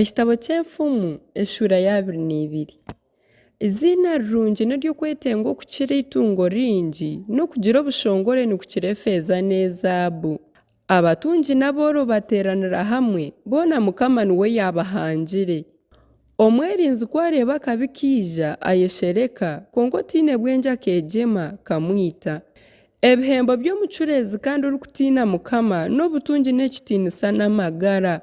Ekitabo ky'enfumu eshura ya 22. Izina rirungi n'ery'okwetenga okukira itungo ringi n'okugira obushongore nikukira efeeza n'ezaabu. Abatungi n'aboro bateeranira hamwe boona Mukama niwe yabahangire. Omwerinzi kwareeba akabi kiija ayeshereka konka otiine bwengi akeegyema kamwita. Ebihembo by'omucureezi kandi orikutiina Mukama n'obutungi n'ekitiinisa n'amagara.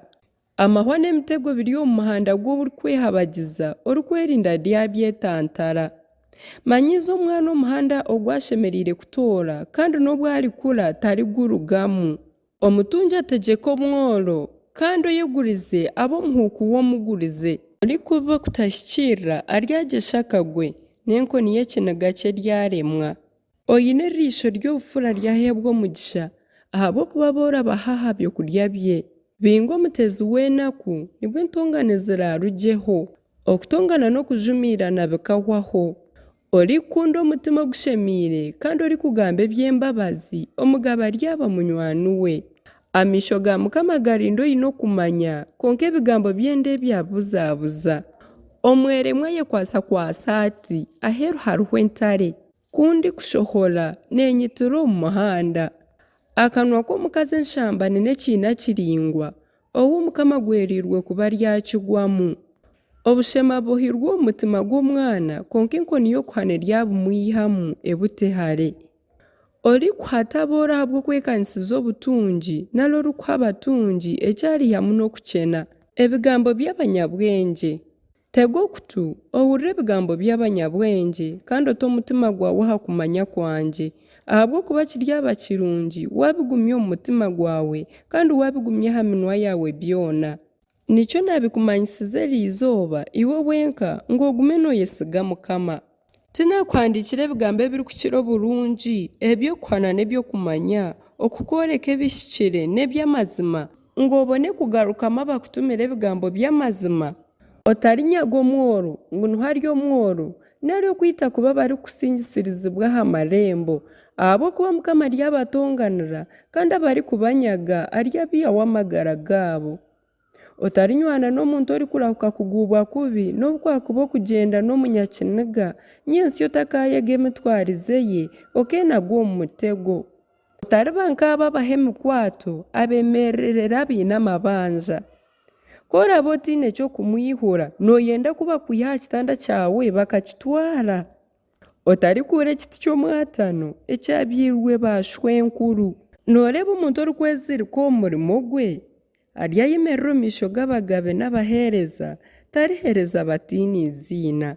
Amahwa n'emitego biri omu muhanda gw'orikwehabagiza orikwerinda ryabyetantara. Manyiiza omwana omuhanda ogwashemereire kutoora kandi n'obu arikura tarigurugamu. Omutungi ategyeka omworo kandi oyegurize aba omuhuuku w'omugurize. Orikuba kutahikirira aryagyesha akagwe n'enkoni y'ekiniga kye ryaremwa. Oine eriisho ry'obufura ryaheebwa omugisha ahabw'okuba boora bahaha byokurya bye. Binga omutezi w'enaku nibwo entongane zirarugyeho. Okutongana n'okujumiirana bikahwaho. Orikukunda omutima ogushemiire kandi orikugamba eby'embabazi omugabo aryaba munywani we. Amaisho ga Mukama garinda oine okumanya konka ebigambo by'enda ebyabuzaabuza. Omweremwa yekwasa ati aheeru hariho entare kundi kushohora n'enyitira omu muhanda. Akanwa k'omukazi enshambani n'ekiina kiringwa owo Mukama gwerirwe kuba ryakigwamu. Obushema buhirwe omu mutima gw'omwana konka enkoni y'okuhana eryabumwihamu ebutehare. Orikuhata aboora ahabw'okwekanisiza obutungi naro orikuha abatungi ekyari hamu n'okukyena. Ebigambo by'abanyabwenge. Tega okutu owurire ebigambo by'abanyabwenge kandi ote omutima gwawe aha kumanya kwangye. Ahabw'okuba kiryaba kirungi wabigumya omu mutima gwawe kandi wabigumya aha minwa yawe byona. Nikyo nabikumanyisiza erizooba iwe wenka ng'ogume nooyesiga Mukama. Tinakuhandikira ebigambo ebirikukira oburungi eby'okuhana n'eby'okumanya okukworeka ebihikire n'eby'amazima ng'obone kugarukamu abakutumira ebigambo by'amazima. Otarinyaga omworo ngu niharya omworo nari okwita kuba barikusingisirizibwa aha marembo. Ahabw'okuba Mukama ryabatonganira kandi abarikubanyaga aryabihaho amagara gaabo. Otarinywana n'omuntu orikurahuka kuguubwa kubi n'obukwakuba okugyenda n'omunyakiniga nyensi otakayega emitwarize ye okeenagwa omu mutego. Otariba nk'abo abaha emikwato abeemererera abaine amabanja. Koraba otiine ky'okumwihura nooyenda kuba kwiha aha kitanda kyawe bakakitwara. Otarikuura ekiti ky'omwatano ekyabyirwe bashwenkuru. Nooreeba omuntu orikwezirika omu murimo gwe aryayemerera omu maisho g'abagabe n'abaheereza tariheereza batiini iziina.